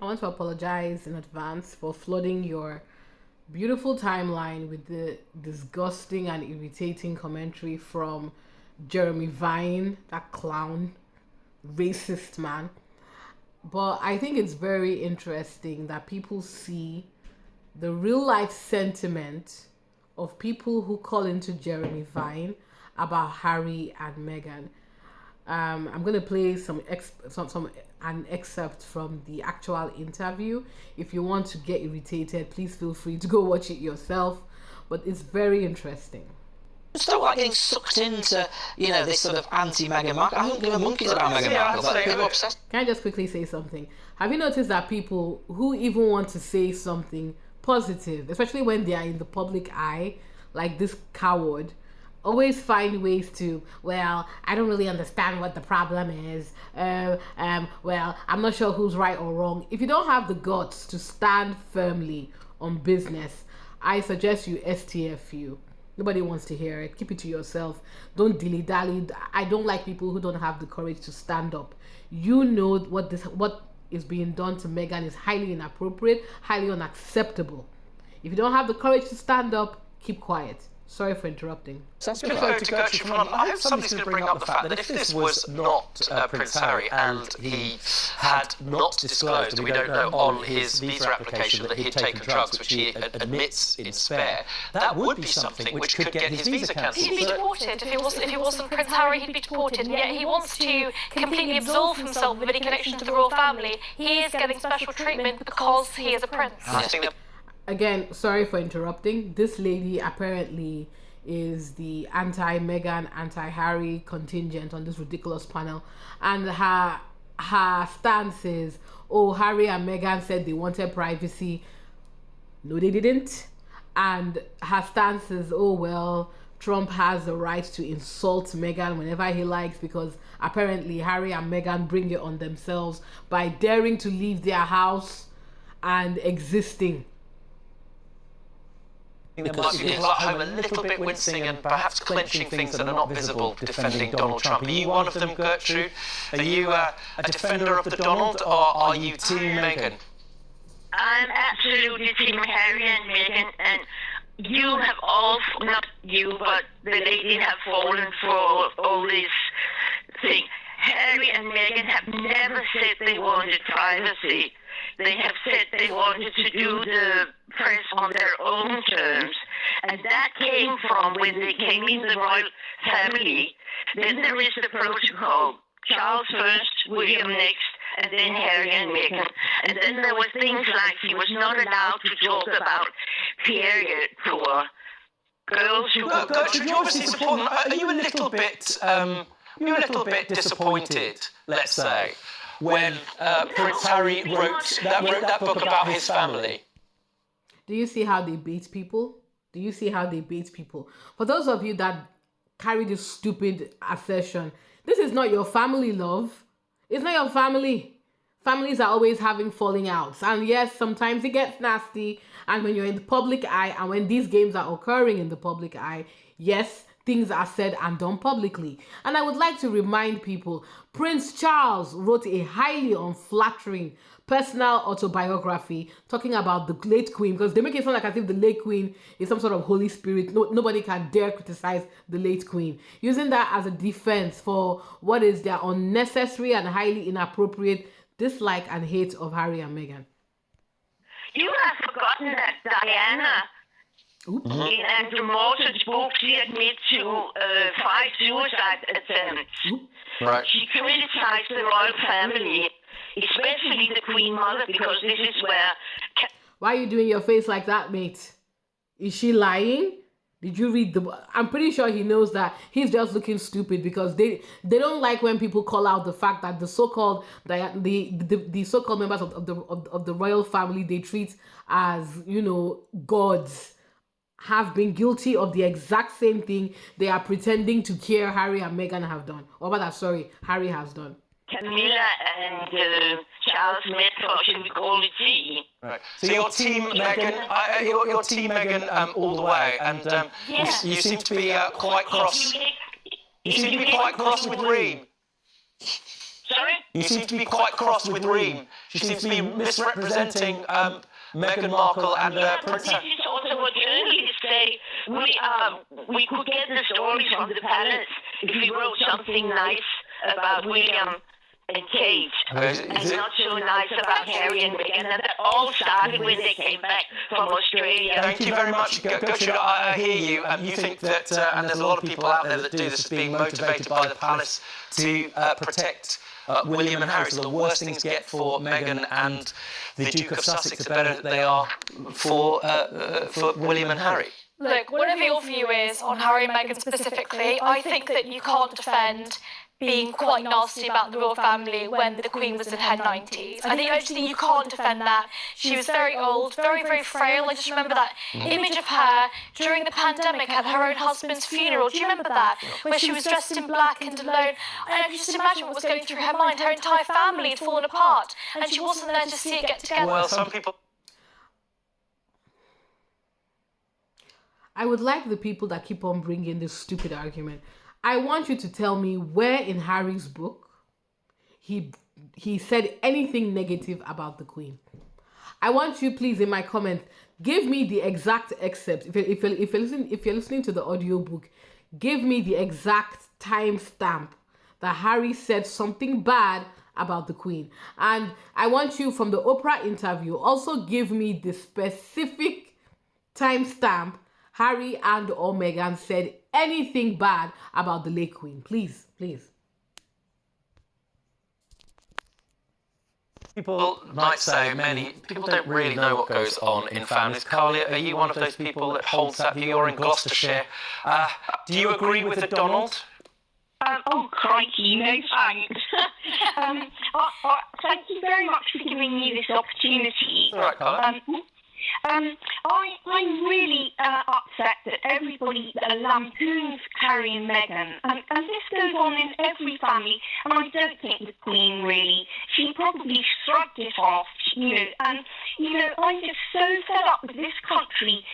I want to apologize in advance for flooding your beautiful timeline with the disgusting and irritating commentary from Jeremy Vine, that clown, racist man. But I think it's very interesting that people see the real life sentiment of people who call into Jeremy Vine about Harry and Meghan. I'm gonna play some an excerpt from the actual interview. If you want to get irritated, please feel free to go watch it yourself. But it's very interesting. Stop like getting sucked into, this sort of anti-Meghan Markle. I don't give a monkeys about Meghan Markle, but people are obsessed. Can I just quickly say something? Have you noticed that people who even want to say something positive, especially when they are in the public eye, like this coward, always find ways to, well, I don't really understand what the problem is. Well, I'm not sure who's right or wrong. If you don't have the guts to stand firmly on business, I suggest you STFU. Nobody wants to hear it. Keep it to yourself. Don't dilly-dally. I don't like people who don't have the courage to stand up. You know what is being done to Meghan is highly inappropriate, highly unacceptable. If you don't have the courage to stand up, keep quiet. Sorry for interrupting. So I'm going to go to Gertrude from London. I hope somebody's going to bring up the fact that if this was not Prince Harry and he had not disclosed, and we don't know on his visa application that he had taken drugs, which he admits in spare, that would be something which could get his visa cancelled. He'd be deported if it wasn't Prince Harry. He'd be deported, and yet he wants to completely absolve himself of any connection to the royal family. He is getting special treatment because he is a prince. I think that Again, sorry for interrupting. This lady apparently is the anti-Meghan, anti-Harry contingent on this ridiculous panel, and her stance is, oh, Harry and Meghan said they wanted privacy. No, they didn't. And her stance is, oh, well, Trump has the right to insult Meghan whenever he likes because apparently Harry and Meghan bring it on themselves by daring to leave their house and existing. there might be people at home a little bit wincing and perhaps clenching things that are not visible defending Donald Trump. Are you one of them, Gertrude? Are you a defender of the Donald, or are you Team Meghan? I'm absolutely Team Harry and Meghan, and you have all, not you, but the lady have fallen for all this thing. Harry and Meghan have never said they wanted privacy. They have said they wanted to do the press on their own terms. And that came from when they came in the royal family. Then there is the protocol. Charles first, William next, and then Harry and Meghan. And then there were things like he was not allowed to talk about period for girls who... Gertrude, you obviously support them. Are you a little bit disappointed, let's say, when Prince Harry wrote that book about his family? Do you see how they bait people? Do you see how they bait people? For those of you that carry this stupid assertion, this is not your family, love. It's not your family. Families are always having falling outs. And yes, sometimes it gets nasty. And when you're in the public eye, and when these games are occurring in the public eye, yes, things are said and done publicly. And I would like to remind people, Prince Charles wrote a highly unflattering personal autobiography talking about the late Queen, because they make it sound like as if the late Queen is some sort of Holy Spirit. Nobody can dare criticize the late Queen, using that as a defense for what is their unnecessary and highly inappropriate dislike and hate of Harry and Meghan. You have forgotten that Diana, in Andrew Morton's book, she admits to 5 suicide attempts. Right. She criticized the royal family, especially the Queen Mother, because this is where... Why are you doing your face like that, mate? Is she lying? Did you read the... I'm pretty sure he knows that he's just looking stupid because they don't like when people call out the fact that the so-called the so-called members of the royal family they treat as, gods, have been guilty of the exact same thing they are pretending to care Harry and Meghan have done. Or rather, Harry has done. Camilla and Charles met for, should we call it G? Right. So you're Team Meghan, you're Team Meghan all the way, and you seem to be quite cross. You seem to be quite cross with Reem. Sorry? You seem to be quite cross with Reem. She seems to be misrepresenting Meghan Markle and Prince Harry. This is also what journalists say. We could get the stories from the palace if we wrote something nice about William and Kate, and not so nice about Harry and Meghan. And that all started when they came back from Australia. Thank you very much, Gertrude. I hear you. You think that, and there's a lot of people out there that do this, being motivated by the palace to protect William and Harry. So the worse things get for Meghan and the Duke of Sussex, the better they are for William and Harry. Look, whatever your view is on Harry and Meghan specifically, I think that you can't defend being quite nasty about the royal family when the Queen was in her 90s. I just think you can't defend that. She was very old, very, very frail. I just remember that image of her during the pandemic at her own husband's funeral. Do you remember that? Where she was dressed in black and alone. And I can just imagine what was going through her mind. Her entire family had fallen apart, and she wasn't there to see it get together. Well, some people... I would like the people that keep on bringing this stupid argument. I want you to tell me where in Harry's book he said anything negative about the Queen. I want you, please, in my comment, give me the exact excerpt. If you're listening to the audiobook, give me the exact timestamp that Harry said something bad about the Queen. And I want you, from the Oprah interview, also give me the specific timestamp Harry and or Meghan said anything bad about the late Queen. Please, please. People might say many people don't really know what goes on in families. Carly, are you one of those people that holds that view? You're in Gloucestershire. Do you agree with the Donald? Oh, crikey, no thanks. Thank you very much for giving me this opportunity. All right, Carla. I'm really upset that everybody lampoons Harry and Meghan, and this goes on in every family, and I don't think the Queen really, she probably shrugged it off, and, I'm just so fed up with this country,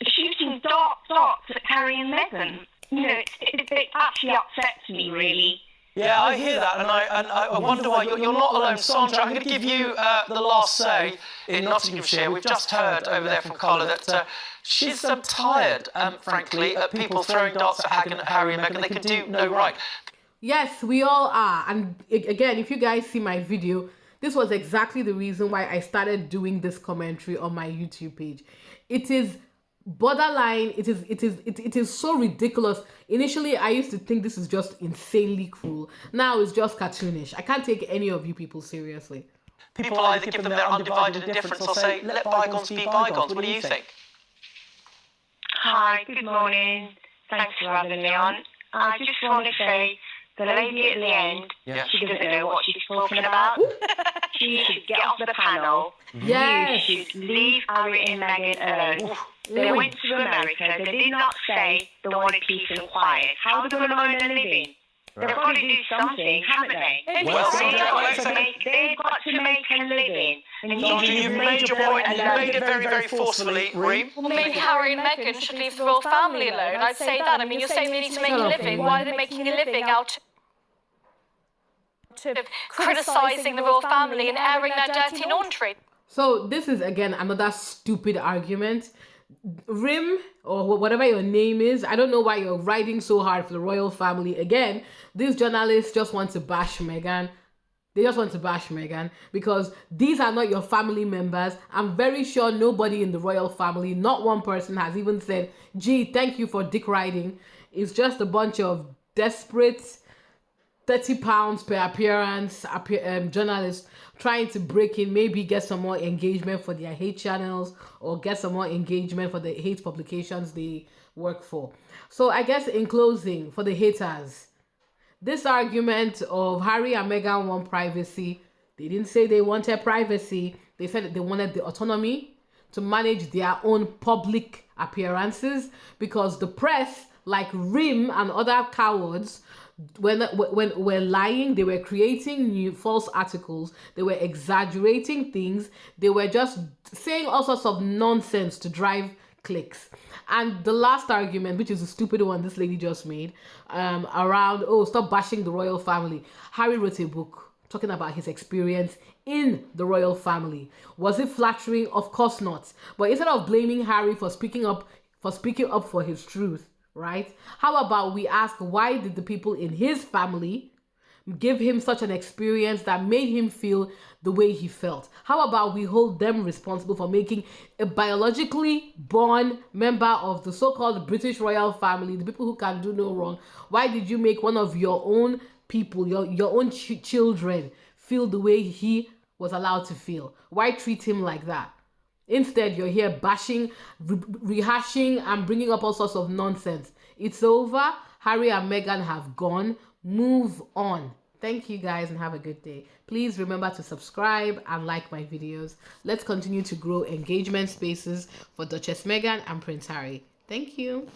shooting darts at Harry and Meghan. It actually upsets me, really. Yeah, I hear that, and I wonder why you're not alone. Sandra, I'm going to give you the last say in Nottinghamshire. We've just heard over there from Carla that she's tired, frankly, of people throwing darts at Harry and Meghan. They can do no right. Yes, we all are. And again, if you guys see my video, this was exactly the reason why I started doing this commentary on my YouTube page. It is borderline. It is so ridiculous. Initially, I used to think this is just insanely cruel. Now it's just cartoonish. I can't take any of you people seriously. People either give them their undivided indifference or say, let bygones be bygones. What do you think? Hi, good morning. Thanks for having me on. I just want to say, the lady at the end, she doesn't know what she's talking about. She should get off the panel. Yes. You should leave Harry and Meghan alone. They went to America. They did not say they wanted peace and quiet. How are they going to earn a living? They've got to do something, haven't they? Well, they've got to make a living. Sandra, you've made your point, and you made it very, very forcefully, Reem. Well, maybe Harry and Meghan should leave the royal family alone. I'd say that. I mean, you're saying they need to make a living. Why are they making a living out of criticising the royal family and airing their dirty laundry? So this is, again, another stupid argument. Rim, or whatever your name is, I don't know why you're riding so hard for the royal family. Again, these journalists just want to bash Meghan. They just want to bash Meghan because these are not your family members. I'm very sure nobody in the royal family, not one person, has even said, gee, thank you for dick riding. It's just a bunch of desperate £30 per appearance journalists trying to break in, maybe get some more engagement for their hate channels or get some more engagement for the hate publications they work for. So I guess in closing, for the haters, this argument of Harry and Meghan want privacy, they didn't say they wanted privacy. They said that they wanted the autonomy to manage their own public appearances because the press, like Rim and other cowards, when we're lying, they were creating new false articles, they were exaggerating things, they were just saying all sorts of nonsense to drive clicks. And the last argument, which is the stupid one this lady just made, around, oh, stop bashing the royal family. Harry wrote a book talking about his experience in the royal family. Was it flattering? Of course not. But instead of blaming Harry for speaking up for his truth, right? How about we ask, why did the people in his family give him such an experience that made him feel the way he felt? How about we hold them responsible for making a biologically born member of the so-called British royal family, the people who can do no wrong? Why did you make one of your own people, your own children, feel the way he was allowed to feel? Why treat him like that? Instead, you're here bashing, rehashing, and bringing up all sorts of nonsense. It's over. Harry and Meghan have gone. Move on. Thank you guys and have a good day. Please remember to subscribe and like my videos. Let's continue to grow engagement spaces for Duchess Meghan and Prince Harry. Thank you.